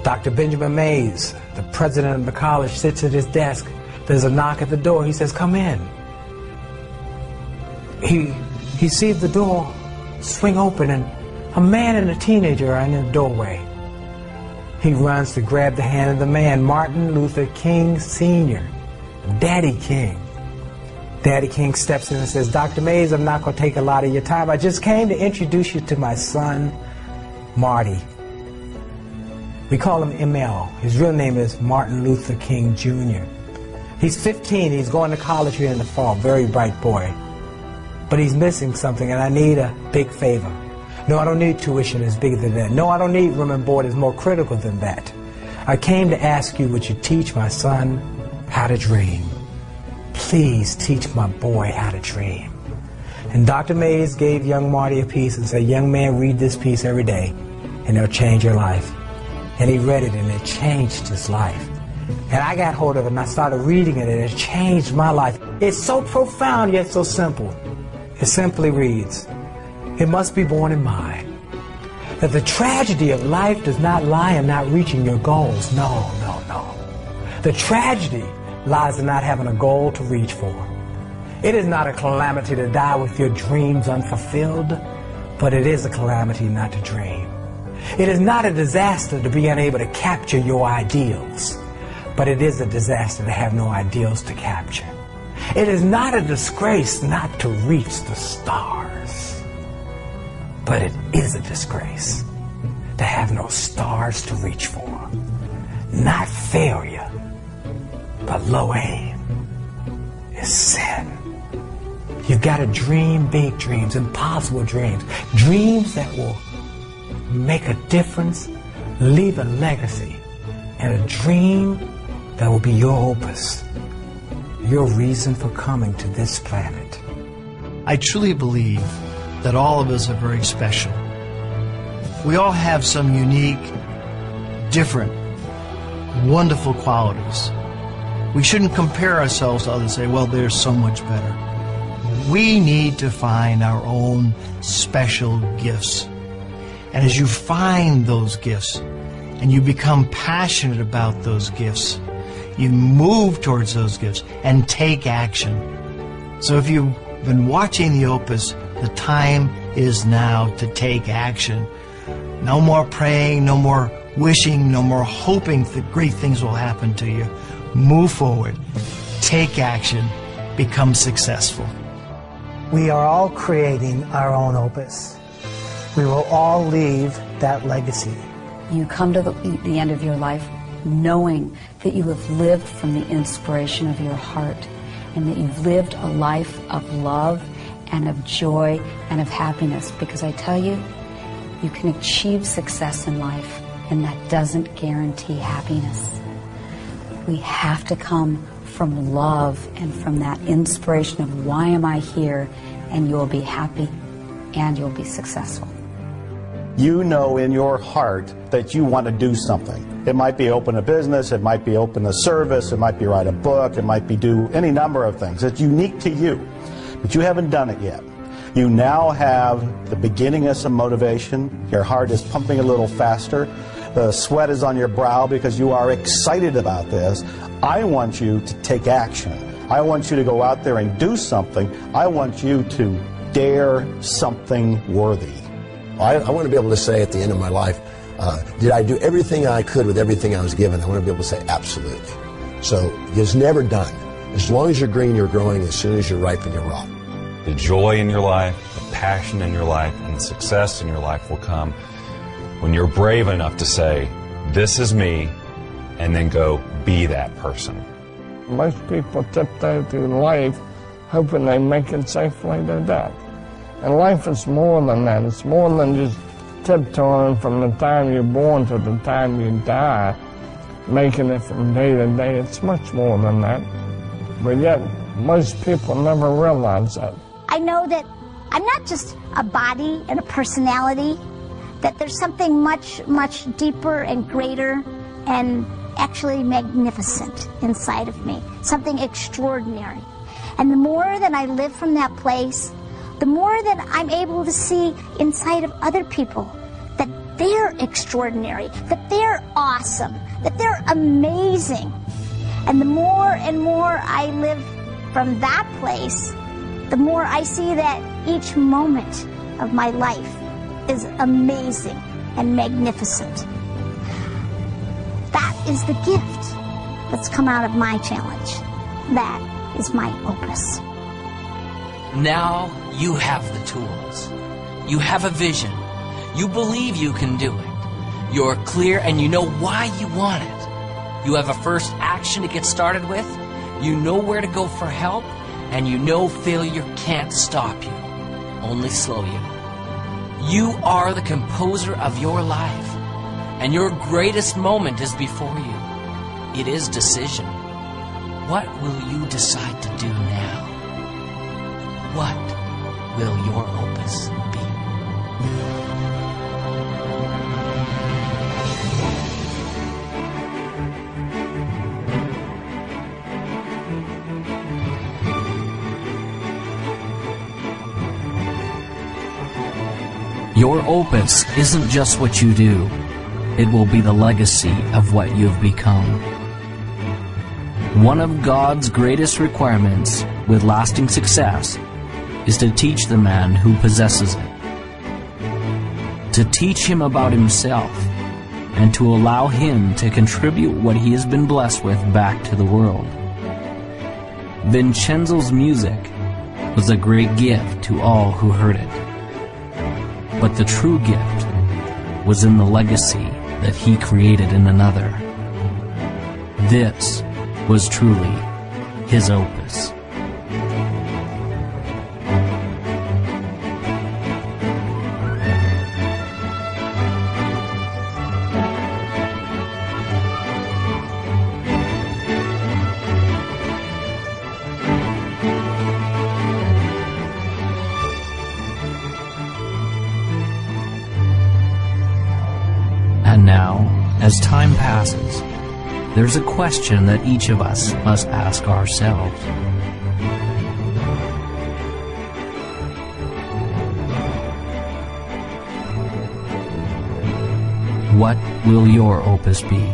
Dr. Benjamin Mays, the president of the college, sits at his desk. There's a knock at the door. He says, "Come in." He sees the door swing open, and a man and a teenager are in the doorway. He runs to grab the hand of the man, Martin Luther King Sr., Daddy King. Daddy King steps in and says, "Dr. Mays, I'm not going to take a lot of your time. I just came to introduce you to my son, Marty." We call him ML. His real name is Martin Luther King Jr. He's 15. He's going to college here in the fall. Very bright boy. But he's missing something, and I need a big favor. No, I don't need tuition that's bigger than that. No, I don't need room and board that's more critical than that. I came to ask you, would you teach my son how to dream? Please teach my boy how to dream. And Dr. Mays gave young Marty a piece and said, "Young man, read this piece every day, and it'll change your life." And he read it, and it changed his life. And I got hold of it, and I started reading it, and it changed my life. It's so profound, yet so simple. It simply reads, "It must be borne in mind that the tragedy of life does not lie in not reaching your goals. No, no, no. The tragedy lies in not having a goal to reach for. It is not a calamity to die with your dreams unfulfilled, but it is a calamity not to dream. It is not a disaster to be unable to capture your ideals, but it is a disaster to have no ideals to capture. It is not a disgrace not to reach the stars, but it is a disgrace to have no stars to reach for. Not failure, but low aim is sin. You've got to dream big dreams, impossible dreams, dreams that will make a difference, leave a legacy, and a dream that will be your opus, your reason for coming to this planet." I truly believe that all of us are very special. We all have some unique, different, wonderful qualities. We shouldn't compare ourselves to others and say, well, they're so much better. We need to find our own special gifts. And as you find those gifts and you become passionate about those gifts, you move towards those gifts and take action. So if you've been watching the Opus, the time is now to take action. No more praying, no more wishing, no more hoping that great things will happen to you. Move forward, take action, become successful. We are all creating our own opus. We will all leave that legacy. You come to the end of your life knowing that you have lived from the inspiration of your heart and that you've lived a life of love and of joy and of happiness. Because I tell you, you can achieve success in life, and that doesn't guarantee happiness. We have to come from love and from that inspiration of why am I here, and you'll be happy and you'll be successful. You know in your heart that you want to do something. It might be open a business, it might be open a service, it might be write a book, it might be do any number of things. It's unique to you, but you haven't done it yet. You now have the beginning of some motivation. Your heart is pumping a little faster. The sweat is on your brow because you are excited about this. I want you to take action. I want you to go out there and do something. I want you to dare something worthy. I want to be able to say at the end of my life, did I do everything I could with everything I was given? I want to be able to say absolutely. So it's never done. As long as you're green, you're growing. As soon as you're ripe, you're raw. The joy in your life, the passion in your life, and the success in your life will come when you're brave enough to say, this is me, and then go be that person. Most people tiptoe through life hoping they make it safely to death. And life is more than that. It's more than just tiptoeing from the time you're born to the time you die, making it from day to day. It's much more than that. But yet, most people never realize that. I know that I'm not just a body and a personality, that there's something much, much deeper and greater and actually magnificent inside of me, something extraordinary. And the more that I live from that place, the more that I'm able to see inside of other people that they're extraordinary, that they're awesome, that they're amazing. And the more and more I live from that place, the more I see that each moment of my life is amazing and magnificent. That is the gift that's come out of my challenge. That is my opus. Now you have the tools. You have a vision. You believe you can do it. You're clear and you know why you want it. You have a first action to get started with. You know where to go for help. And you know failure can't stop you, only slow you. You are the composer of your life. And your greatest moment is before you. It is decision. What will you decide to do now? What will your opus be? Your opus isn't just what you do. It will be the legacy of what you've become. One of God's greatest requirements with lasting success is to teach the man who possesses it, to teach him about himself, and to allow him to contribute what he has been blessed with back to the world. Vincenzo's music was a great gift to all who heard it. But the true gift was in the legacy that he created in another. This was truly his opus. And now, as time passes, there's a question that each of us must ask ourselves. What will your opus be?